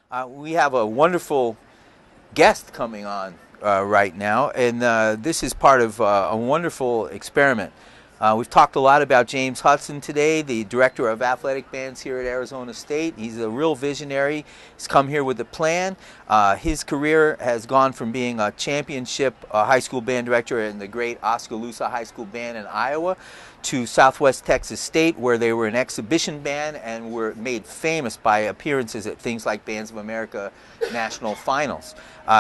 We have a wonderful guest coming on right now, and this is part of a wonderful experiment. We've talked a lot about James Hudson today, the director of athletic bands here at Arizona State. He's a real visionary. He's come here with a plan. His career has gone from being a championship high school band director in the great Oskaloosa High School Band in Iowa to Southwest Texas State, where they were an exhibition band and were made famous by appearances at things like Bands of America National Finals.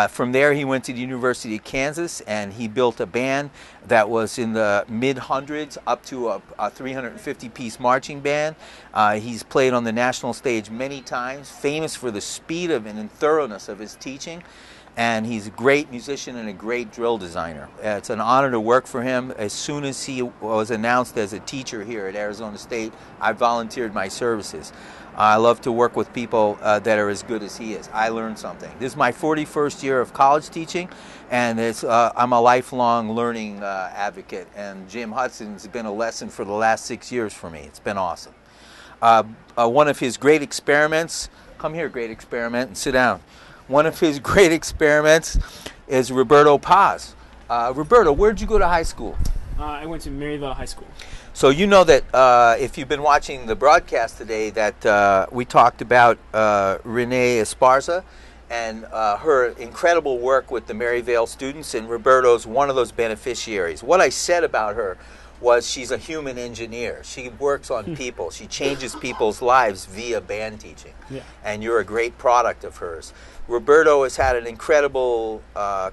From there, he went to the University of Kansas, and he built a band that was in the mid-hundreds up to a 350-piece marching band. He's played on the national stage many times, famous for the speed of and thoroughness of his teaching. And he's a great musician and a great drill designer. It's an honor to work for him. As soon as he was announced as a teacher here at Arizona State, I volunteered my services. I love to work with people that are as good as he is. I learned something. This is my 41st year of college teaching, and I'm a lifelong learning advocate. And Jim Hudson's been a lesson for the last 6 years for me. It's been awesome. One of his great experiments, come here, great experiment, and sit down. One of his great experiments is Roberto Paz. Roberto, where did you go to high school? I went to Maryville High School. So you know that if you've been watching the broadcast today that we talked about Renee Esparza and her incredible work with the Maryvale students, and Roberto's one of those beneficiaries. What I said about her was she's a human engineer. She works on people. She changes people's lives via band teaching. Yeah. And you're a great product of hers. Roberto has had an incredible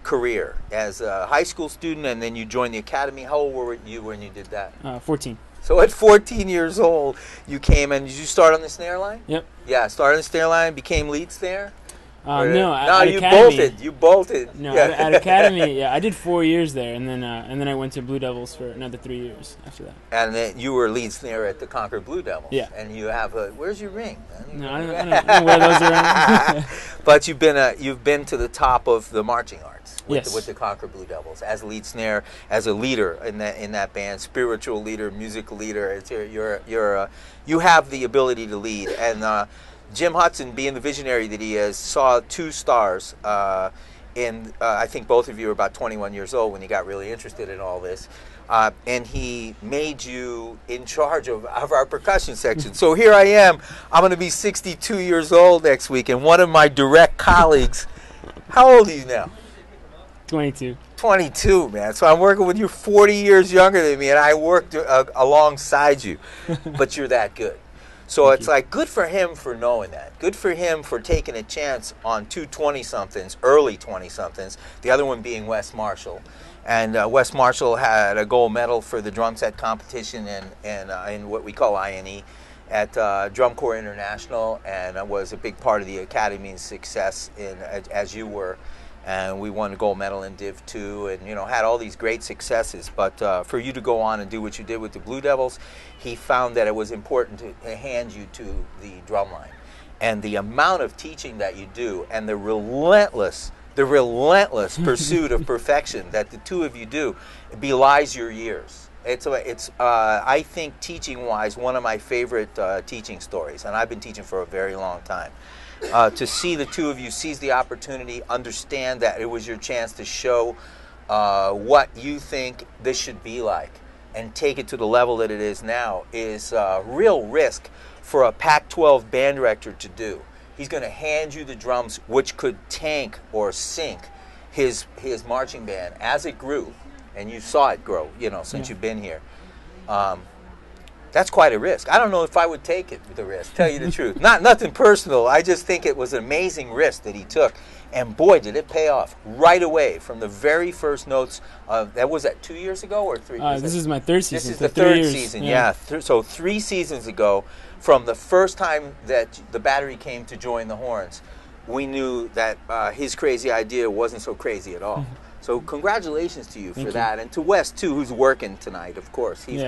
career as a high school student, and then you joined the academy. How old were you when you did that? 14. So at 14 years old, you came, and did you start on the snare line? Yep. Yeah, started on the snare line, became lead snare? No, you Academy. You bolted. No, Yeah. at Academy, yeah, I did 4 years there, and then I went to Blue Devils for another 3 years after that. And then you were lead snare at the Concord Blue Devils. Yeah. And you have where's your ring? No, I don't wear those around. But you've been to the top of the marching arts with, Yes. with the Concord Blue Devils as lead snare, as a leader in that band, spiritual leader, musical leader. You have the ability to lead. And Jim Hudson, being the visionary that he is, saw two stars. I think both of you were about 21 years old when he got really interested in all this. And he made you in charge of our percussion section. So here I am. I'm going to be 62 years old next week, and one of my direct colleagues, how old are you now? 22. 22, man. So I'm working with you 40 years younger than me, and I worked alongside you. But you're that good. So Thank it's you. like, good for him for knowing that. Good for him for taking a chance on two 20-somethings, early 20-somethings, the other one being Wes Marshall. And Wes Marshall had a gold medal for the drum set competition in what we call INE at Drum Corps International, and was a big part of the Academy's success as you were. And we won a gold medal in Div 2 and, had all these great successes. But for you to go on and do what you did with the Blue Devils, he found that it was important to hand you to the drum line. And the amount of teaching that you do and the relentless pursuit of perfection that the two of you do belies your years. It's I think, teaching-wise, one of my favorite teaching stories. And I've been teaching for a very long time. To see the two of you seize the opportunity, understand that it was your chance to show what you think this should be like, and take it to the level that it is now, is real risk for a Pac-12 band director to do. He's going to hand you the drums, which could tank or sink his marching band as it grew, and you saw it grow, since you've been here. That's quite a risk. I don't know if I would take it, the risk, tell you the truth. Nothing personal. I just think it was an amazing risk that he took. And boy, did it pay off right away from the very first notes. Was that 2 years ago or three? This is my third season. This is the third season, yeah. So 3 seasons ago, from the first time that the battery came to join the horns, we knew that his crazy idea wasn't so crazy at all. So congratulations to you for that, and to Wes too, who's working tonight. Of course, he's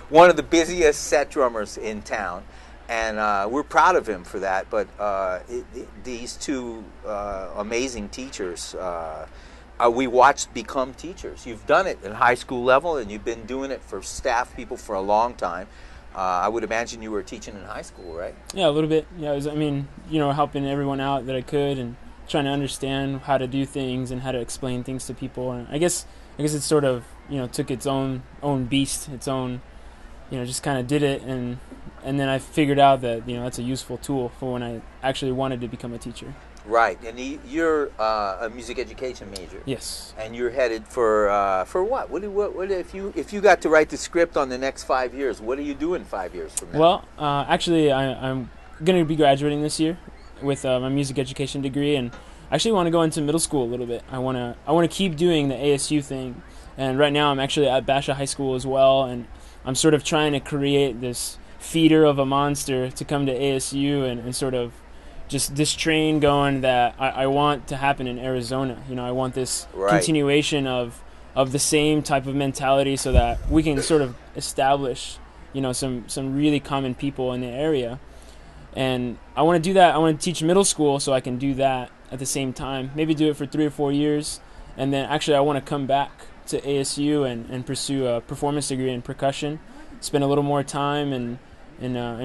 one of the busiest set drummers in town, and we're proud of him for that. But these two amazing teachers, we watched become teachers. You've done it at high school level, and you've been doing it for staff people for a long time. I would imagine you were teaching in high school, right? Yeah, a little bit. Yeah, I mean, helping everyone out that I could and trying to understand how to do things and how to explain things to people. And I guess it sort of, took its own beast, its own, just kind of did it. And then I figured out that, that's a useful tool for when I actually wanted to become a teacher. Right, and you're a music education major. Yes. And you're headed for what? What if you got to write the script on the next 5 years? What are you doing 5 years from now? Well, actually, I'm going to be graduating this year with my music education degree, and I actually want to go into middle school a little bit. I want to keep doing the ASU thing, and right now I'm actually at Basha High School as well, and I'm sort of trying to create this feeder of a monster to come to ASU and sort of just this train going that I want to happen in Arizona. I want this continuation of the same type of mentality so that we can sort of establish, some really common people in the area. And I want to do that. I want to teach middle school so I can do that at the same time. Maybe do it for 3 or 4 years. And then actually I want to come back to ASU and pursue a performance degree in percussion, spend a little more time and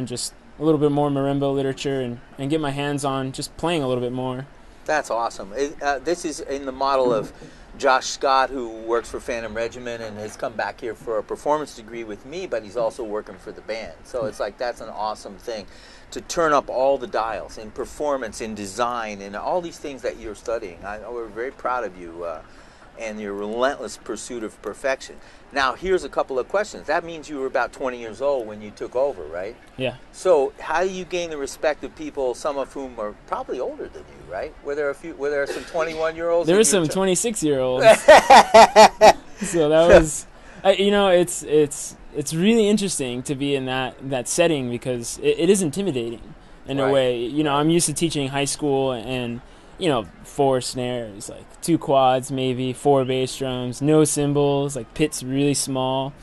just a little bit more marimba literature and get my hands on just playing a little bit more. That's awesome. This is in the model of Josh Scott, who works for Phantom Regiment and has come back here for a performance degree with me, but he's also working for the band. So it's like that's an awesome thing to turn up all the dials in performance, in design, and all these things that you're studying. We're very proud of you and your relentless pursuit of perfection. Now, here's a couple of questions. That means you were about 20 years old when you took over, right? Yeah. So how do you gain the respect of people, some of whom are probably older than you, right? Were there some 21-year-olds? There were some 26-year-olds. So that was, it's really interesting to be in that setting because it is intimidating in a way. I'm used to teaching high school and 4 snares, like 2 quads, maybe 4 bass drums, no cymbals, like pit's really small,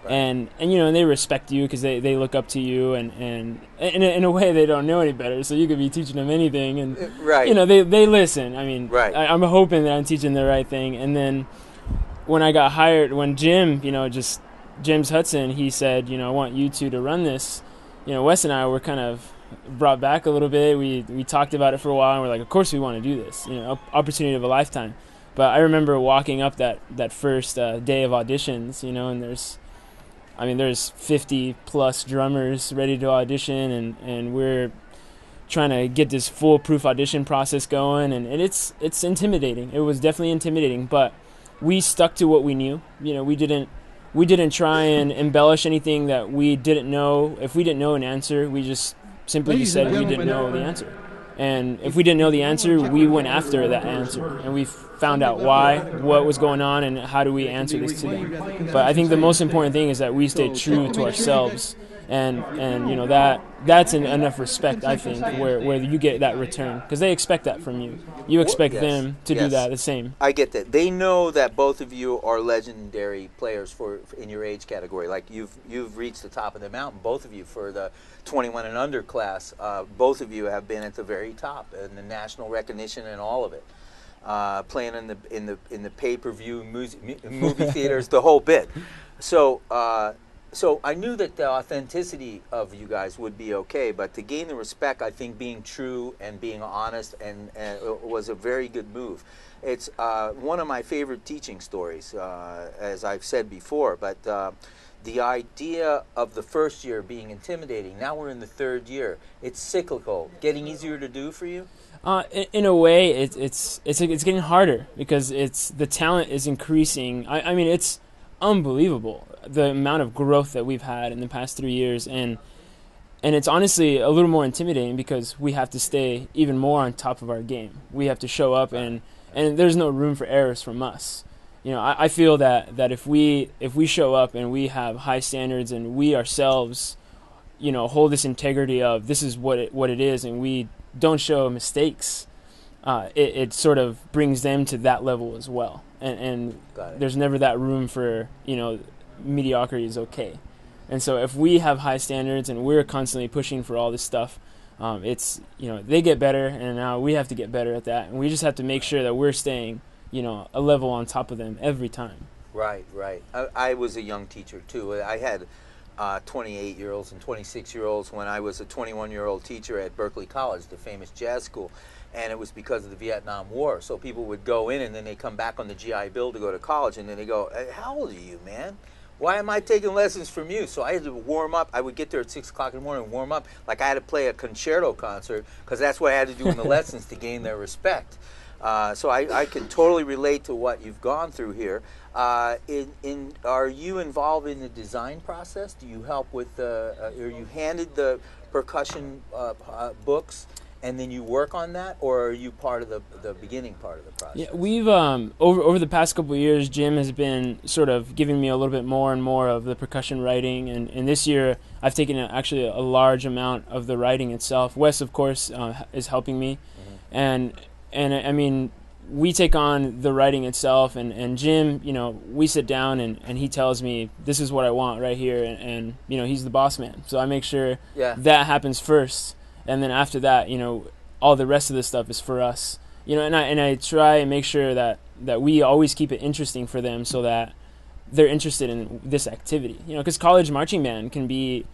and they respect you because they look up to you, and in a way they don't know any better, so you could be teaching them anything, and they listen. I mean, I'm hoping that I'm teaching the right thing. And then when I got hired, when James Hudson, he said, I want you two to run this. Wes and I were kind of brought back a little bit. We talked about it for a while, and we're like, of course we want to do this. Opportunity of a lifetime. But I remember walking up that first day of auditions, and there's 50 plus drummers ready to audition, and we're trying to get this foolproof audition process going, and it's intimidating. It was definitely intimidating, but we stuck to what we knew. We didn't try and embellish anything that we didn't know. If we didn't know an answer, we just simply said we didn't know the answer. And if we didn't know the answer, we went after that answer. And we found out what was going on, and how do we answer this to them. But I think the most important thing is that we stayed true to ourselves. And that's enough respect, I think, where you get that return. Because they expect that from you. You expect them to do that the same. I get that. They know that both of you are legendary players in your age category. Like you've reached the top of the mountain, both of you, for the 21 and under class. Both of you have been at the very top, and the national recognition and all of it. Playing in the pay-per-view movie theaters, the whole bit. So I knew that the authenticity of you guys would be okay, but to gain the respect, I think being true and being honest and was a very good move. It's one of my favorite teaching stories, as I've said before, but the idea of the first year being intimidating, now we're in the 3rd year. It's cyclical. Getting easier to do for you? In a way, it's getting harder because the talent is increasing. I mean, it's unbelievable the amount of growth that we've had in the past 3 years, and it's honestly a little more intimidating because we have to stay even more on top of our game. We have to show up, and there's no room for errors from us. I feel that if we show up and we have high standards and we ourselves, hold this integrity of this is what it is, and we don't show mistakes, it sort of brings them to that level as well. And there's never that room for, mediocrity is okay. And so if we have high standards and we're constantly pushing for all this stuff, it's, they get better, and now we have to get better at that. And we just have to make sure that we're staying, a level on top of them every time. Right. I was a young teacher, too. I had 28-year-olds and 26-year-olds when I was a 21-year-old teacher at Berkeley College, the famous jazz school. And it was because of the Vietnam War. So people would go in and then they come back on the GI Bill to go to college, and then they go, hey, how old are you, man? Why am I taking lessons from you? So I had to warm up. I would get there at 6 o'clock in the morning and warm up. Like I had to play a concerto concert because that's what I had to do in the lessons to gain their respect. So I can totally relate to what you've gone through here. Are you involved in the design process? Do you help with are you handed the percussion books and then you work on that, or are you part of the beginning part of the process? Yeah, we've over the past couple of years, Jim has been sort of giving me a little bit more and more of the percussion writing, and this year I've taken actually a large amount of the writing itself. Wes, of course, is helping me, and I mean, we take on the writing itself, and Jim, we sit down and he tells me this is what I want right here, and he's the boss man, so I make sure that happens first. And then after that, all the rest of the stuff is for us. And I try and make sure that we always keep it interesting for them so that they're interested in this activity. Because college marching band can be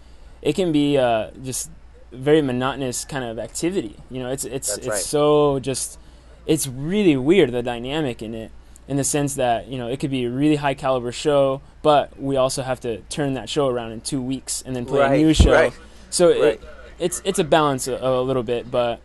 just very monotonous kind of activity. It's so just, it's really weird, the dynamic in it, in the sense that, it could be a really high caliber show, but we also have to turn that show around in 2 weeks and then play a new show. Right. So it's a balance a little bit, but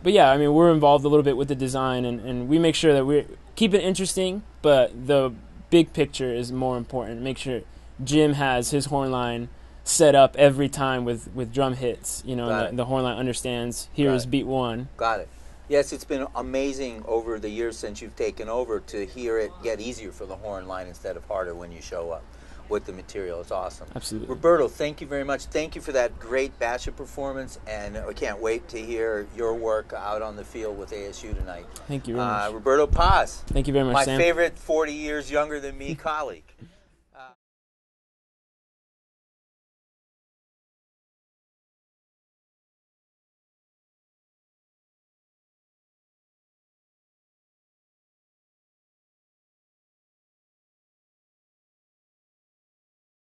yeah, I mean, we're involved a little bit with the design, and we make sure that we keep it interesting, but the big picture is more important. Make sure Jim has his horn line set up every time with drum hits, the horn line understands, here's beat one. Got it. Yes, it's been amazing over the years since you've taken over to hear it get easier for the horn line instead of harder when you show up with the material. It's awesome. Absolutely. Roberto, thank you very much. Thank you for that great Basha performance, and I can't wait to hear your work out on the field with ASU tonight. Thank you very much. Roberto Paz. Thank you very much, my Sam. favorite 40 years younger than me colleague.